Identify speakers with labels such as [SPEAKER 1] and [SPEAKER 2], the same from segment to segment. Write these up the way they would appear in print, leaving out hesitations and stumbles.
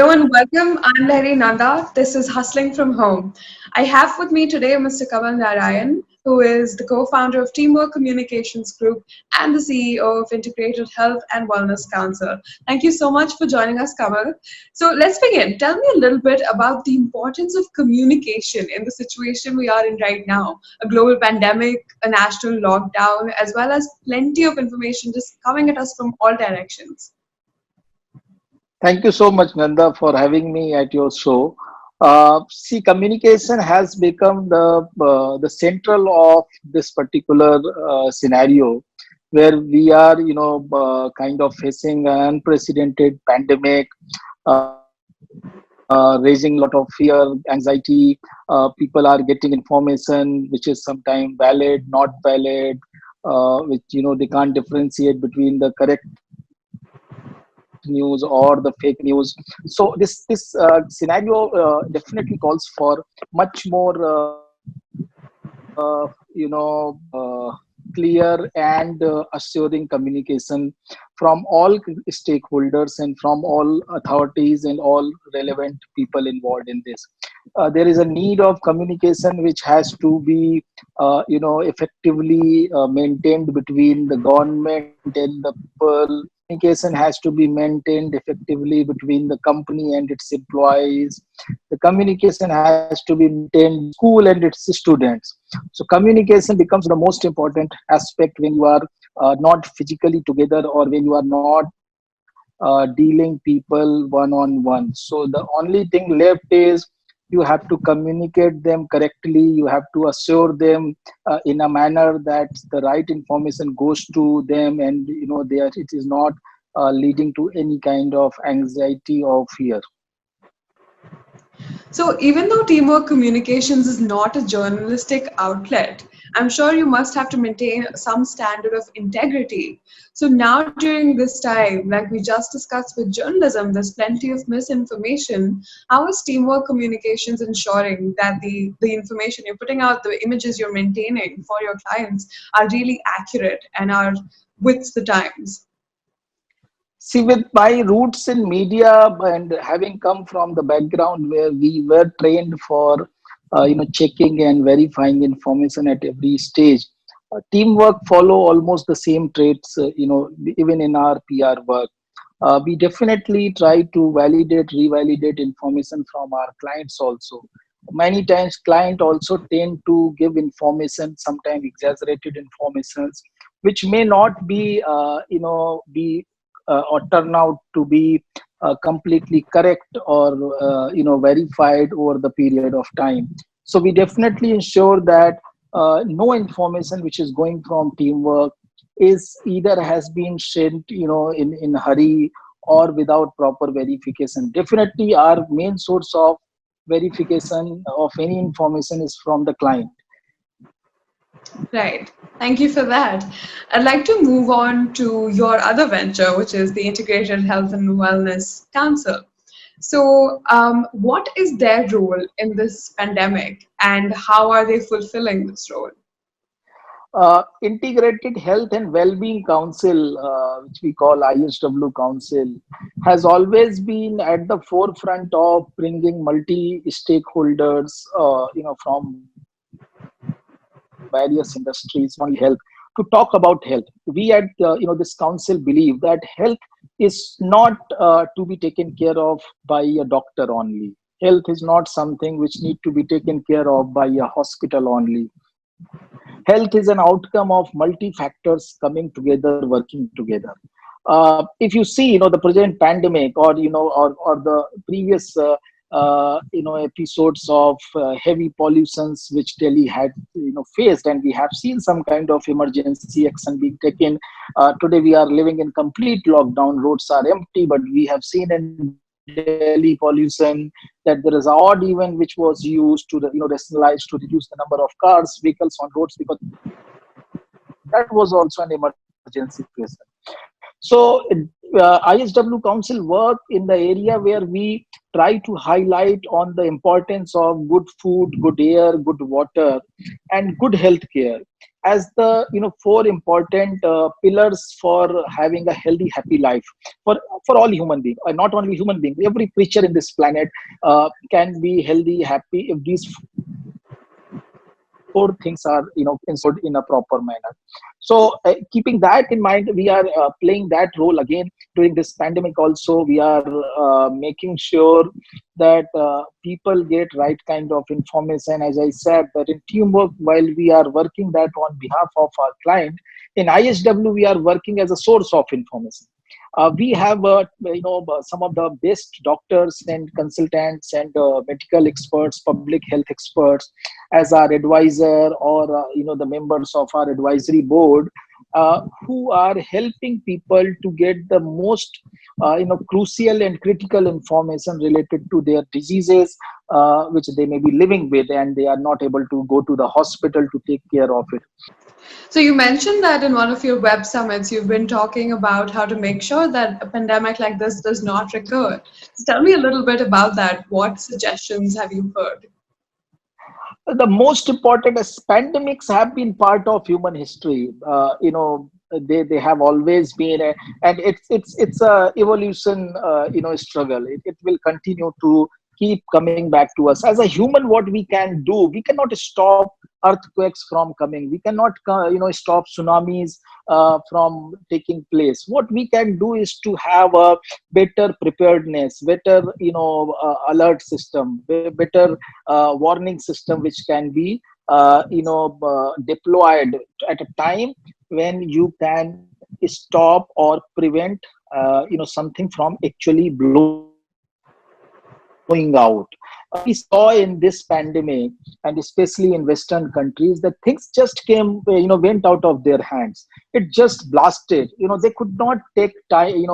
[SPEAKER 1] Hello and welcome. I'm Lahiri Nanda. This is Hustling from Home. I have with me today Mr. Kamal Narayan, who is the co-founder of Teamwork Communications Group and the CEO of Integrated Health and Wellness Council. Thank you so much for joining us, Kamal. So let's begin. Tell me a little bit about the importance of communication in the situation we are in right now. A global pandemic, a national lockdown, as well as plenty of information just coming at us from all directions.
[SPEAKER 2] Thank you so much, Nanda, for having me at your show. See, communication has become the central of this particular scenario, where we are, kind of facing an unprecedented pandemic, raising a lot of fear, anxiety. People are getting information which is sometimes valid, not valid, which they can't differentiate between the correct news or the fake news. So this scenario definitely calls for much more clear and assuring communication from all stakeholders and from all authorities and all relevant people involved in this. There is a need of communication which has to be effectively maintained between the government and the people. Communication has to be maintained effectively between the company and its employees. The communication has to be maintained school and its students. So communication becomes the most important aspect when you are not physically together, or when you are not dealing people one on one. So the only thing left is you have to communicate them correctly. You have to assure them in a manner that the right information goes to them, and it is not leading to any kind of anxiety or fear.
[SPEAKER 1] So, even though Teamwork Communications is not a journalistic outlet, I'm sure you must have to maintain some standard of integrity. So, now during this time, like we just discussed with journalism, there's plenty of misinformation. How is Teamwork Communications ensuring that the information you're putting out, the images you're maintaining for your clients are really accurate and are with the times?
[SPEAKER 2] See, with my roots in media and having come from the background where we were trained for, checking and verifying information at every stage, teamwork follow almost the same traits, even in our PR work. We definitely try to validate, revalidate information from our clients also. Many times, client also tend to give information, sometimes exaggerated informations, which may not be or turn out to be completely correct or verified over the period of time. So we definitely ensure that no information which is going from teamwork is either has been sent in hurry or without proper verification. Definitely our main source of verification of any information is from the client.
[SPEAKER 1] Right. Thank you for that. I'd like to move on to your other venture, which is the Integrated Health and Wellness Council. So, what is their role in this pandemic and how are they fulfilling this role?
[SPEAKER 2] Integrated Health and Wellbeing Council, which we call ISW Council, has always been at the forefront of bringing multi-stakeholders, from various industries, only health, to talk about health. We at this council believe that health is not to be taken care of by a doctor only. Health is not something which need to be taken care of by a hospital only. Health is an outcome of multi factors coming together, working together. If you see the present pandemic, or or the previous episodes of heavy pollutions which Delhi had faced, and we have seen some kind of emergency action being taken. Today we are living in complete lockdown. Roads are empty, but we have seen in Delhi pollution that there is an odd even which was used to rationalize to reduce the number of cars, vehicles on roads, because that was also an emergency situation. So ISW Council work in the area where we try to highlight on the importance of good food, good air, good water, and good health care. as the four important pillars for having a healthy, happy life for all human beings, not only human beings. Every creature in this planet can be healthy, happy if these four things are installed in a proper manner. So keeping that in mind, we are playing that role again during this pandemic. Also, we are making sure that people get right kind of information. As I said, that in teamwork, while we are working that on behalf of our client, in ISW we are working as a source of information. We have some of the best doctors and consultants and medical experts, public health experts as our advisor, or the members of our advisory board, who are helping people to get the most crucial and critical information related to their diseases, which they may be living with, and they are not able to go to the hospital to take care of it.
[SPEAKER 1] So you mentioned that in one of your web summits, you've been talking about how to make sure that a pandemic like this does not recur. So tell me a little bit about that. What suggestions have you heard?
[SPEAKER 2] The most important is pandemics have been part of human history. They have always been and it's a evolution struggle. It will continue to keep coming back to us. As a human, what we can do, we cannot stop earthquakes from coming, we cannot stop tsunamis from taking place. What we can do is to have a better preparedness, better alert system, better warning system, which can be deployed at a time when you can stop or prevent something from actually blowing out. We saw in this pandemic, and especially in Western countries, that things just came, went out of their hands. It just blasted. They could not take time,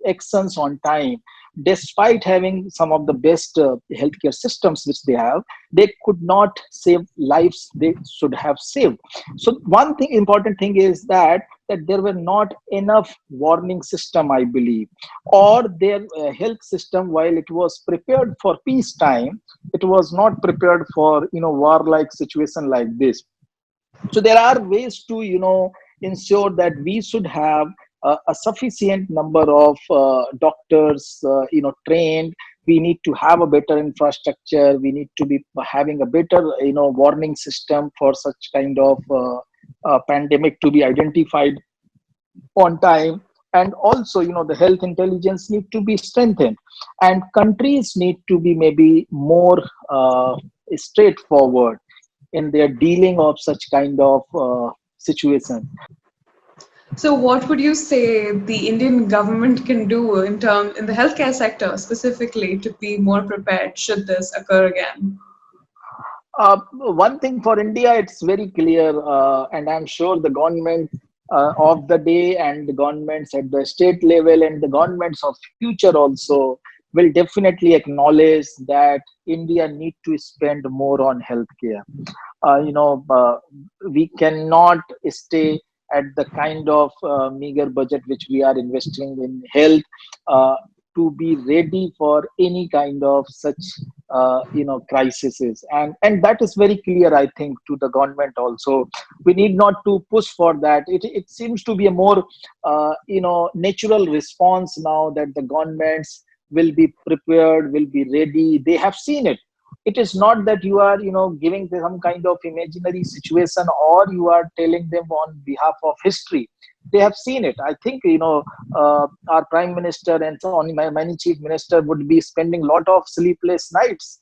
[SPEAKER 2] actions on time, despite having some of the best healthcare systems which they have. They could not save lives they should have saved. So one thing, important thing is that there were not enough warning system, I believe, or their health system, while it was prepared for peacetime, it was not prepared for warlike situation like this. So there are ways to ensure that we should have a sufficient number of doctors trained. We need to have a better infrastructure, we need to be having a better warning system for such kind of pandemic to be identified on time. And also the health intelligence need to be strengthened, and countries need to be maybe more straightforward in their dealing of such kind of situation.
[SPEAKER 1] So what would you say the Indian government can do in the healthcare sector specifically to be more prepared should this occur again?
[SPEAKER 2] One thing for India, it's very clear, and I'm sure the government of the day and the governments at the state level and the governments of future also will definitely acknowledge that India need to spend more on healthcare. We cannot stay at the kind of meager budget which we are investing in health uh, to be ready for any kind of such crises. And that is very clear, I think, to the government also. We need not to push for that. It seems to be a more natural response now, that the governments will be prepared, will be ready. They have seen it. It is not that you are giving them some kind of imaginary situation, or you are telling them on behalf of history. They have seen it. I think our prime minister and so on, many chief minister would be spending a lot of sleepless nights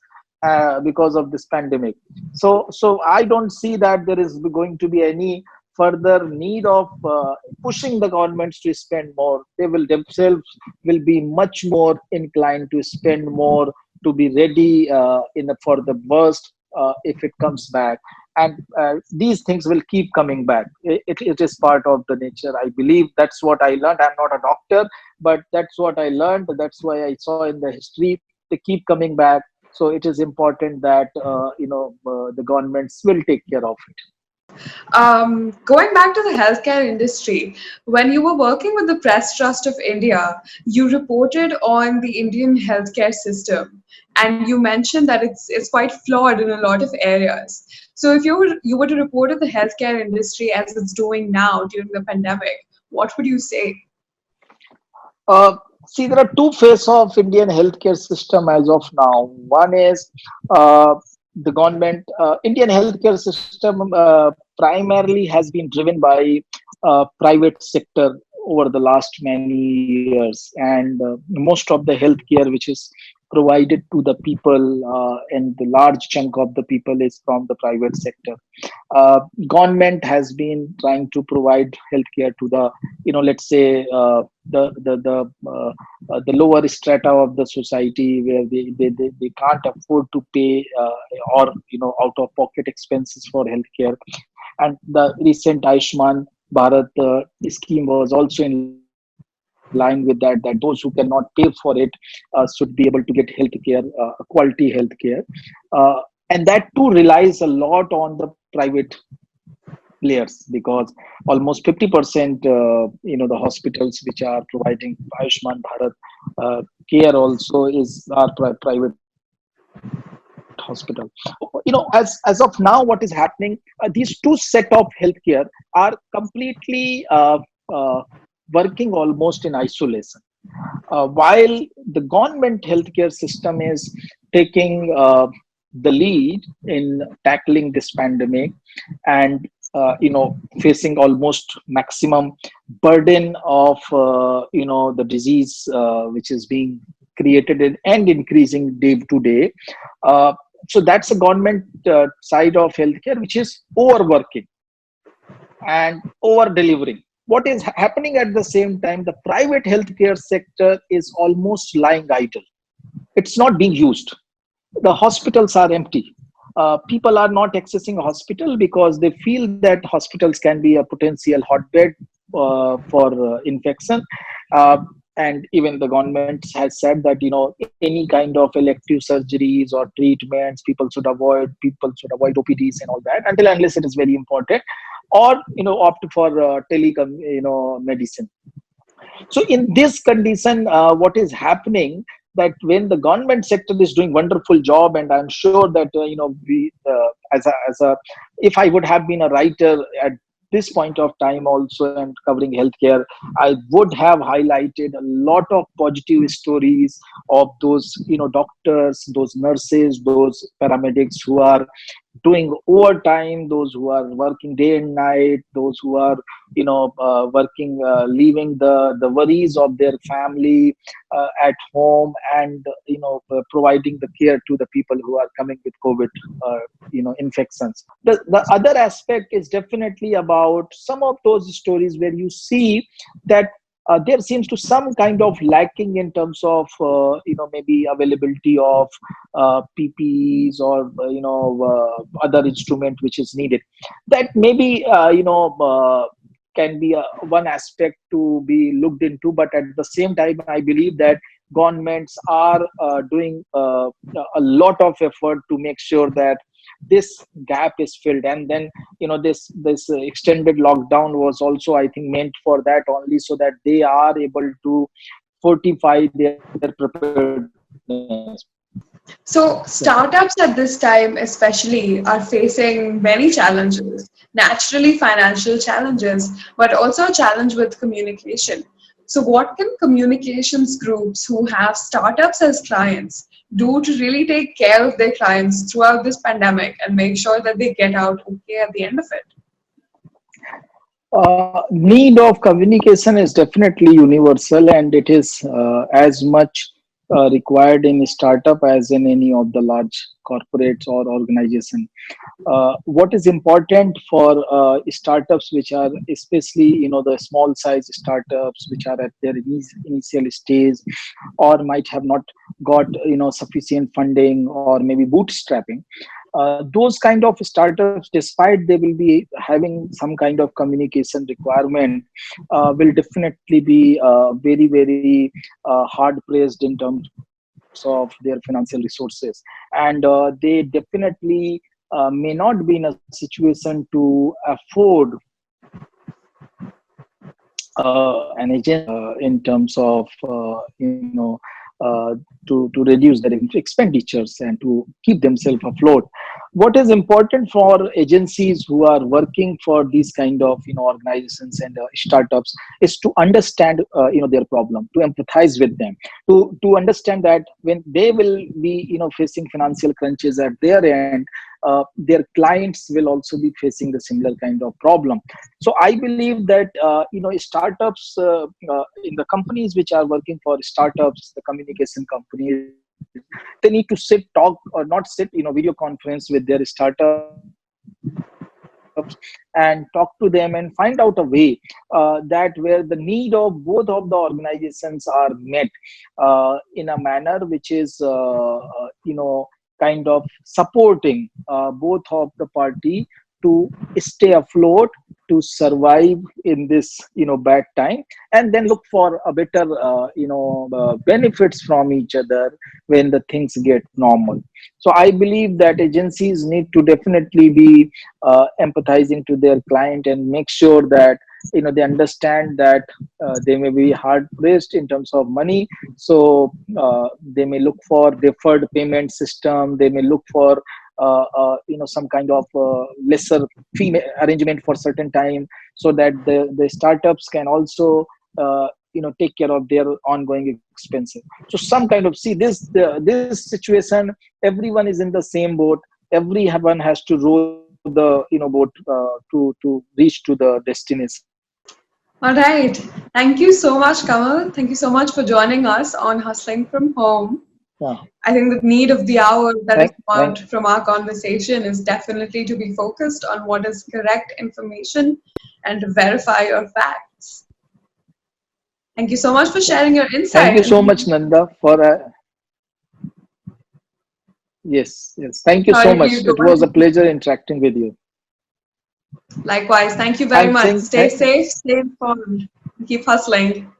[SPEAKER 2] because of this pandemic. So I don't see that there is going to be any further need of pushing the governments to spend more. They will themselves will be much more inclined to spend more, to be ready for the worst if it comes back. And these things will keep coming back. It is part of the nature, I believe. That's what I learned. I'm not a doctor, but that's what I learned. That's why I saw in the history they keep coming back. So it is important that the governments will take care of it.
[SPEAKER 1] Going back to the healthcare industry, when you were working with the Press Trust of India, you reported on the Indian healthcare system, and you mentioned that it's quite flawed in a lot of areas. So, if you were to report on the healthcare industry as it's doing now during the pandemic, what would you say?
[SPEAKER 2] Uh, See, there are two phases of Indian healthcare system as of now. One is uh, the government. Indian healthcare system primarily has been driven by private sector over the last many years, and most of the healthcare which is provided to the people, and the large chunk of the people is from the private sector. Government has been trying to provide healthcare to the, let's say, the lower strata of the society, where they can't afford to pay, or out of pocket expenses for healthcare. And the recent Ayushman Bharat scheme was also in line with that, that those who cannot pay for it should be able to get healthcare, quality healthcare. And that too relies a lot on the private players, because almost 50%, the hospitals which are providing Ayushman Bharat care also is our private hospital. As of now, what is happening, these two set of healthcare are completely working almost in isolation. While the government healthcare system is taking the lead in tackling this pandemic, and facing almost maximum burden of the disease which is being created and increasing day to day. uh, so that's the government side of healthcare which is overworking and over delivering. What is happening at the same time, the private healthcare sector is almost lying idle. It's not being used. The hospitals are empty. People are not accessing a hospital because they feel that hospitals can be a potential hotbed for infection. Uh, and even the government has said that any kind of elective surgeries or treatments people should avoid OPDs and all that, until unless it is very important, or opt for telecom medicine. So in this condition, what is happening, that when the government sector is doing wonderful job, and I'm sure that we as a if I would have been a writer at this point of time also and covering healthcare, I would have highlighted a lot of positive stories of those doctors, those nurses, those paramedics who are doing overtime, those who are working day and night, those who are working, leaving the worries of their family at home, and providing the care to the people who are coming with COVID infections. The other aspect is definitely about some of those stories where you see that there seems to some kind of lacking in terms of maybe availability of PPEs, or other instrument which is needed. That maybe can be one aspect to be looked into. But at the same time, I believe that governments are doing a lot of effort to make sure that this gap is filled. And then this extended lockdown was also, I think, meant for that only, so that they are able to fortify their preparedness.
[SPEAKER 1] So, startups at this time, especially, are facing many challenges. Naturally, financial challenges, but also a challenge with communication. So, what can communications groups who have startups as clients do to really take care of their clients throughout this pandemic and make sure that they get out okay at the end of it?
[SPEAKER 2] Need of communication is definitely universal, and it is as much required in startup as in any of the large corporates or organization. What is important for startups which are, especially the small size startups which are at their initial stage, or might have not got sufficient funding, or maybe bootstrapping, those kind of startups, despite they will be having some kind of communication requirement, will definitely be very hard pressed in terms of their financial resources. And they definitely may not be in a situation to afford an agency in terms of to reduce their expenditures and to keep themselves afloat. What is important for agencies who are working for these kind of organizations and startups is to understand their problem, to empathize with them, to understand that when they will be facing financial crunches at their end, their clients will also be facing the similar kind of problem. So I believe that startups in the companies which are working for startups, the communication companies, they need to sit, talk, or not sit video conference with their startups and talk to them and find out a way that where the need of both of the organizations are met in a manner which is kind of supporting both of the party to stay afloat, to survive in this bad time, and then look for a better benefits from each other when the things get normal. So I believe that agencies need to definitely be empathizing to their client and make sure that they understand that they may be hard pressed in terms of money. So they may look for deferred payment system, they may look for some kind of lesser fee arrangement for certain time, so that the startups can also take care of their ongoing expenses. So some kind of, see, this situation, everyone is in the same boat, everyone has to row the boat to reach to the destination.
[SPEAKER 1] All right. Thank you so much, Kamal. Thank you so much for joining us on Hustling from Home.
[SPEAKER 2] Yeah.
[SPEAKER 1] I think the need of the hour that has
[SPEAKER 2] thank,
[SPEAKER 1] come out
[SPEAKER 2] thank
[SPEAKER 1] from our conversation is definitely to be focused on what is correct information and to verify your facts. Thank you so much for sharing your
[SPEAKER 2] thank
[SPEAKER 1] insight.
[SPEAKER 2] you so much, Nanda, for yes, thank you so
[SPEAKER 1] Sorry,
[SPEAKER 2] much.
[SPEAKER 1] please go
[SPEAKER 2] It was a
[SPEAKER 1] ahead.
[SPEAKER 2] pleasure interacting with you.
[SPEAKER 1] Likewise. Thank you very
[SPEAKER 2] I'm
[SPEAKER 1] much.
[SPEAKER 2] saying
[SPEAKER 1] Stay safe, stay informed, keep hustling.